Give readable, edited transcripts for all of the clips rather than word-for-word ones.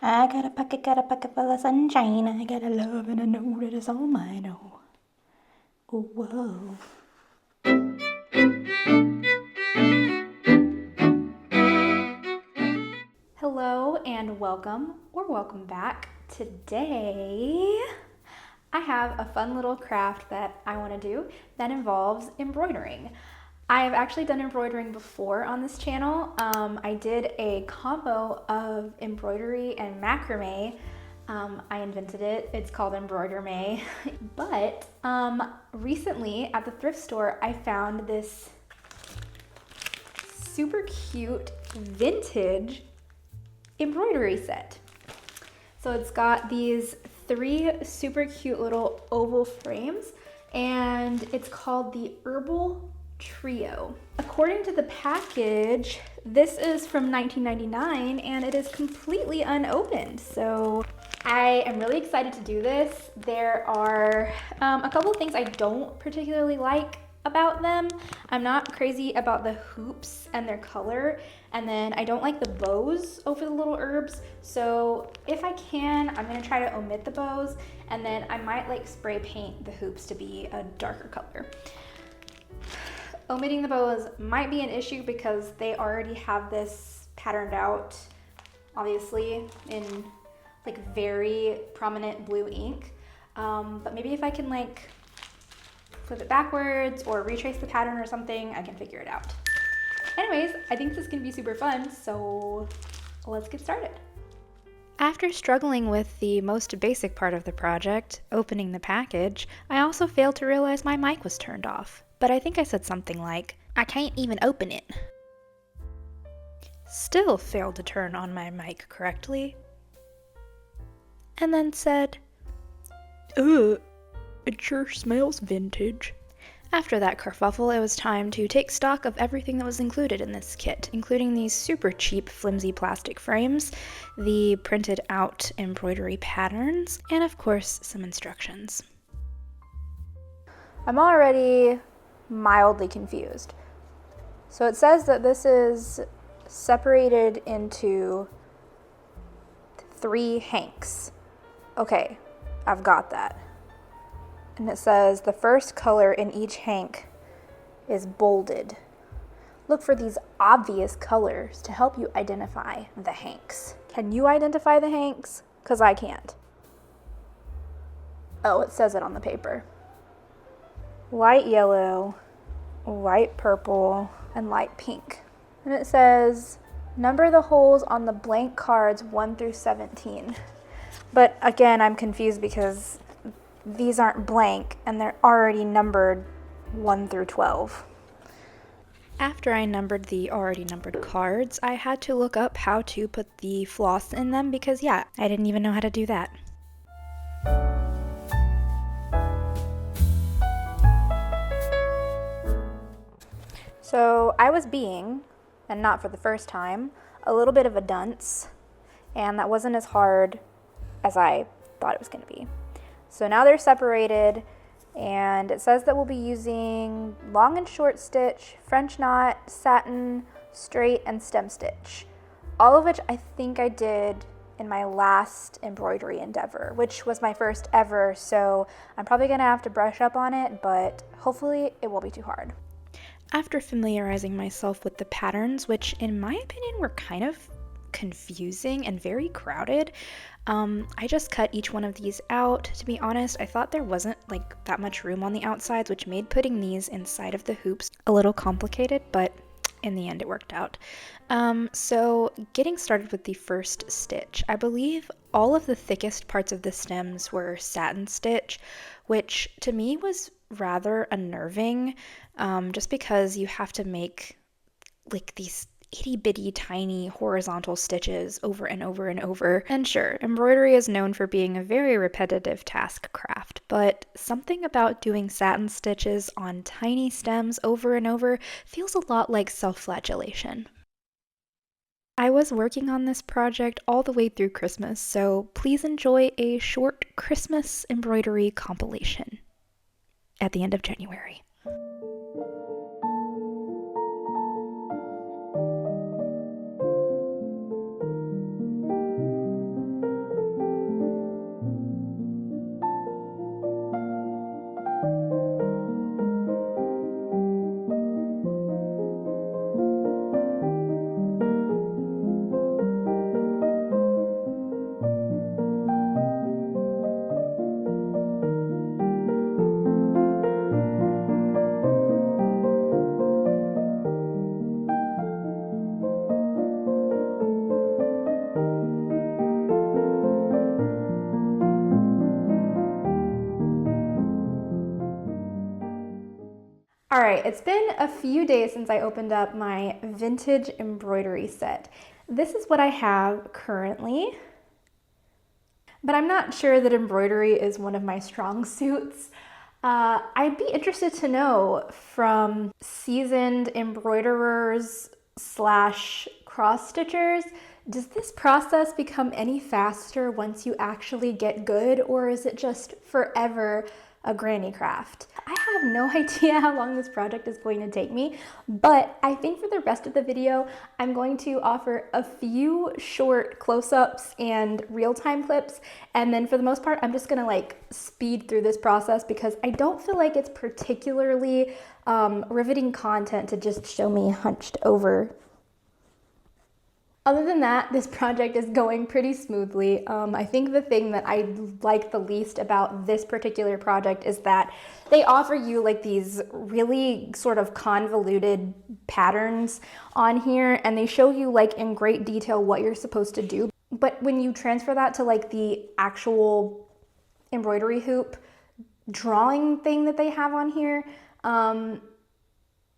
I got a pocket full of sunshine. I got a love and I know that it's all mine. Oh, oh, whoa. Hello and welcome, or welcome back. Today, I have a fun little craft that I want to do that involves embroidering. I have actually done embroidering before on this channel. I did a combo of embroidery and macrame. I invented it. It's called Embroiderme. But recently at the thrift store, I found this super cute vintage embroidery set. So it's got these 3 super cute little oval frames, and it's called the Herbal Trio. According to the package, this is from 1999 and it is completely unopened. So I am really excited to do this. There are a couple of things I don't particularly like about them. I'm not crazy about the hoops and their color, and then I don't like the bows over the little herbs. So if I can, I'm gonna try to omit the bows, and then I might like spray paint the hoops to be a darker color. Omitting the bows might be an issue because they already have this patterned out, obviously, in like very prominent blue ink. But maybe if I can like flip it backwards or retrace the pattern or something, I can figure it out. Anyways, I think this is gonna be super fun, so let's get started. After struggling with the most basic part of the project, opening the package, I also failed to realize my mic was turned off. But I think I said something like, "I can't even open it." Still failed to turn on my mic correctly. And then said, "Ugh, it sure smells vintage." After that kerfuffle, it was time to take stock of everything that was included in this kit, including these super cheap flimsy plastic frames, the printed out embroidery patterns, and of course some instructions. I'm already mildly confused. So it says that this is separated into 3 hanks. Okay, I've got that. And it says the first color in each hank is bolded. Look for these obvious colors to help you identify the hanks. Can you identify the hanks? Because I can't. Oh, it says it on the paper. Light yellow, light purple, and light pink. And it says, number the holes on the blank cards 1 through 17. But again, I'm confused because these aren't blank and they're already numbered 1 through 12. After I numbered the already numbered cards, I had to look up how to put the floss in them because yeah, I didn't even know how to do that. So I was being, and not for the first time, a little bit of a dunce, and that wasn't as hard as I thought it was going to be. So now they're separated, and it says that we'll be using long and short stitch, French knot, satin, straight, and stem stitch. All of which I think I did in my last embroidery endeavor, which was my first ever, so I'm probably going to have to brush up on it, but hopefully it won't be too hard. After familiarizing myself with the patterns, which in my opinion were kind of confusing and very crowded, I just cut each one of these out. To be honest, I thought there wasn't like that much room on the outsides, which made putting these inside of the hoops a little complicated, but in the end it worked out. So getting started with the first stitch, I believe all of the thickest parts of the stems were satin stitch, which to me was rather unnerving, just because you have to make like these itty bitty tiny horizontal stitches over and over and over. And sure, embroidery is known for being a very repetitive task craft, but something about doing satin stitches on tiny stems over and over feels a lot like self-flagellation. I was working on this project all the way through Christmas, so please enjoy a short Christmas embroidery compilation at the end of January. right, it's been a few days since I opened up my vintage embroidery set. This is what I have currently, but I'm not sure that embroidery is one of my strong suits. I'd be interested to know from seasoned embroiderers slash cross stitchers, does this process become any faster once you actually get good, or is it just forever a granny craft? I have no idea how long this project is going to take me, but I think for the rest of the video, I'm going to offer a few short close-ups and real-time clips, and then for the most part, I'm just gonna like speed through this process because I don't feel like it's particularly riveting content to just show me hunched over. Other than that, this project is going pretty smoothly. I think the thing that I like the least about this particular project is that they offer you like these really sort of convoluted patterns on here, and they show you like in great detail what you're supposed to do. But when you transfer that to like the actual embroidery hoop drawing thing that they have on here,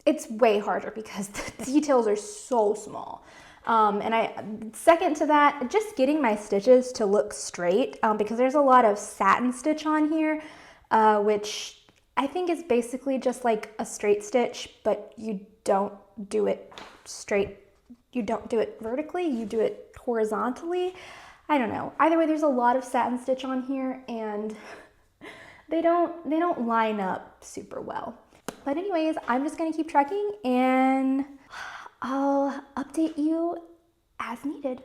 it's way harder because the details are so small. And second to that, just getting my stitches to look straight, because there's a lot of satin stitch on here, which I think is basically just like a straight stitch, but you don't do it straight. You don't do it vertically, you do it horizontally. I don't know. Either way, there's a lot of satin stitch on here and they don't line up super well. But anyways, I'm just gonna keep tracking and I'll update you as needed.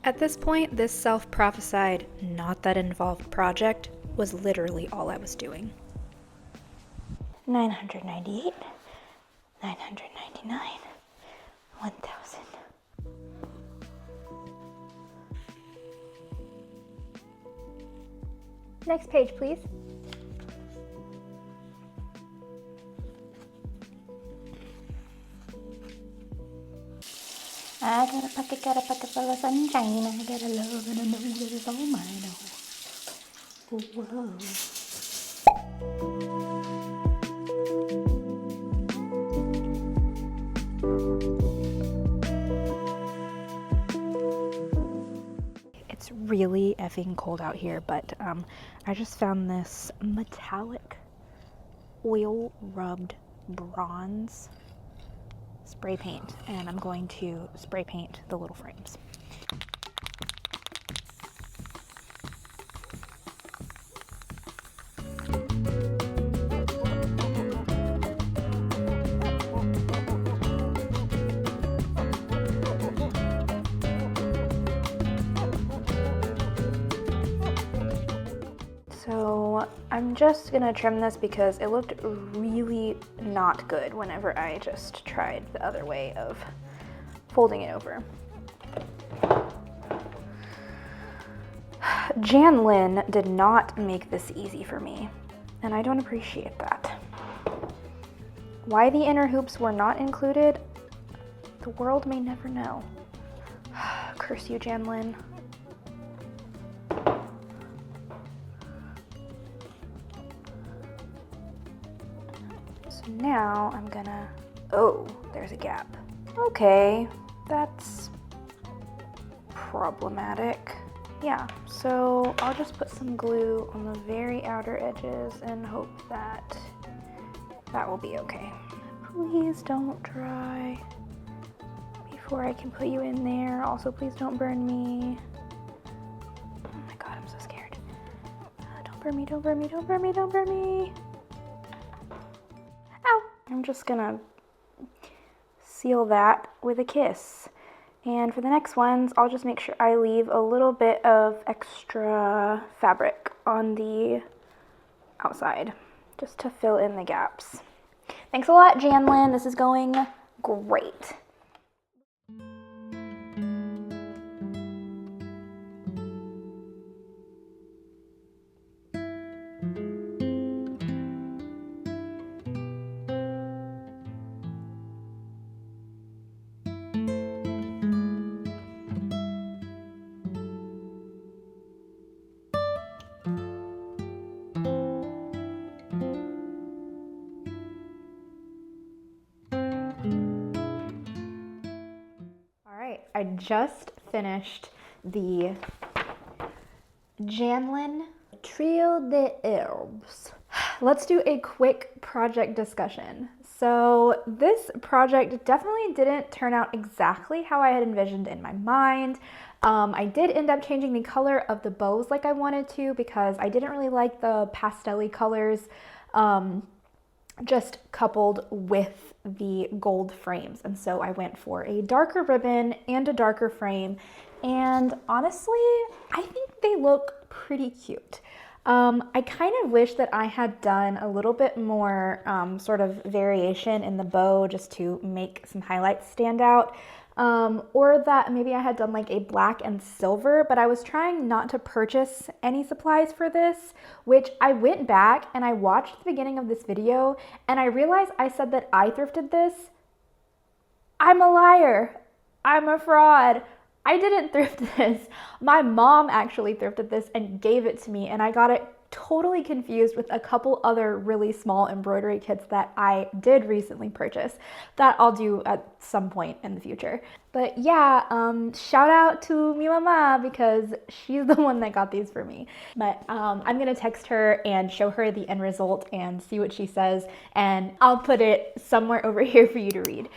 At this point, this self-prophesied, not that involved project was literally all I was doing. 998, 999, 1000. Next page, please. I got a pocket full of sunshine. I got a love and a know that is all mine. Oh, whoa. It's really effing cold out here, but I just found this metallic oil rubbed bronze spray paint, and I'm going to spray paint the little frames. So I'm just gonna trim this because it looked really not good whenever I just tried the other way of folding it over. Janlynn did not make this easy for me, and I don't appreciate that. Why the inner hoops were not included, the world may never know. Curse you, Janlynn. So now I'm gonna, oh, there's a gap. Okay, that's problematic. Yeah, so I'll just put some glue on the very outer edges and hope that that will be okay. Please don't dry before I can put you in there. Also, please don't burn me. Oh my God, I'm so scared. Don't burn me, don't burn me, don't burn me, don't burn me. Ow! I'm just gonna seal that with a kiss. And for the next ones, I'll just make sure I leave a little bit of extra fabric on the outside, just to fill in the gaps. Thanks a lot, Janlynn. This is going great. I just finished the Janlynn Trio de Herbes. Let's do a quick project discussion. So this project definitely didn't turn out exactly how I had envisioned in my mind. I did end up changing the color of the bows like I wanted to because I didn't really like the pastel-y colors just coupled with the gold frames. And so I went for a darker ribbon and a darker frame. And honestly, I think they look pretty cute. I kind of wish that I had done a little bit more sort of variation in the bow just to make some highlights stand out. Or that maybe I had done like a black and silver, but I was trying not to purchase any supplies for this, which I went back and I watched the beginning of this video and I realized I said that I thrifted this. I'm a liar. I'm a fraud. I didn't thrift this. My mom actually thrifted this and gave it to me, and I got it totally confused with a couple other really small embroidery kits that I did recently purchase that I'll do at some point in the future. But yeah, shout out to mi mama because she's the one that got these for me. But I'm gonna text her and show her the end result and see what she says, and I'll put it somewhere over here for you to read.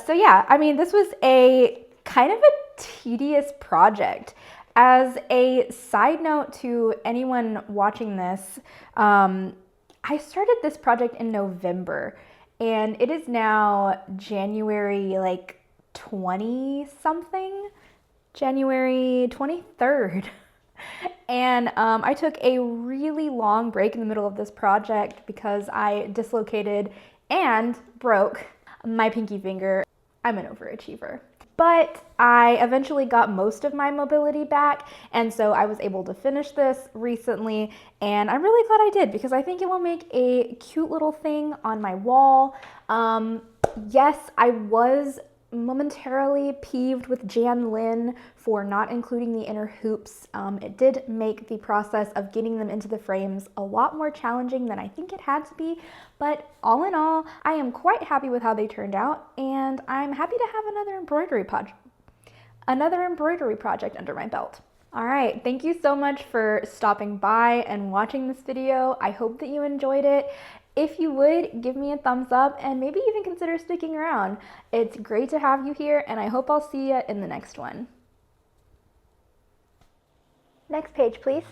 So yeah, I mean, this was a kind of a tedious project. As a side note to anyone watching this, I started this project in November and it is now January like 20 something, January 23rd. And I took a really long break in the middle of this project because I dislocated and broke my pinky finger. I'm an overachiever. But I eventually got most of my mobility back, and so I was able to finish this recently, and I'm really glad I did because I think it will make a cute little thing on my wall. Yes, I was momentarily peeved with Janlynn for not including the inner hoops. It did make the process of getting them into the frames a lot more challenging than I think it had to be, but all in all, I am quite happy with how they turned out, and I'm happy to have another embroidery project under my belt. All right, thank you so much for stopping by and watching this video. I hope that you enjoyed it. If you would, give me a thumbs up and maybe even consider sticking around. It's great to have you here, and I hope I'll see you in the next one. Next page, please.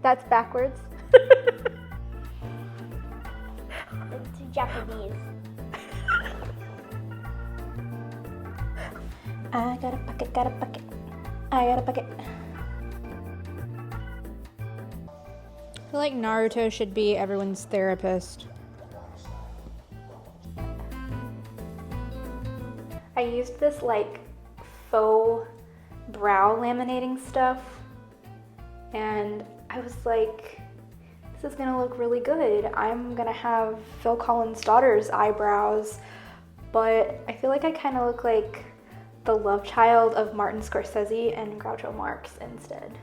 That's backwards. It's Japanese. I got a bucket, got a bucket. I got a bucket. I feel like Naruto should be everyone's therapist. I used this like faux brow laminating stuff and I was like, this is gonna look really good. I'm gonna have Phil Collins' daughter's eyebrows, but I feel like I kind of look like the love child of Martin Scorsese and Groucho Marx instead.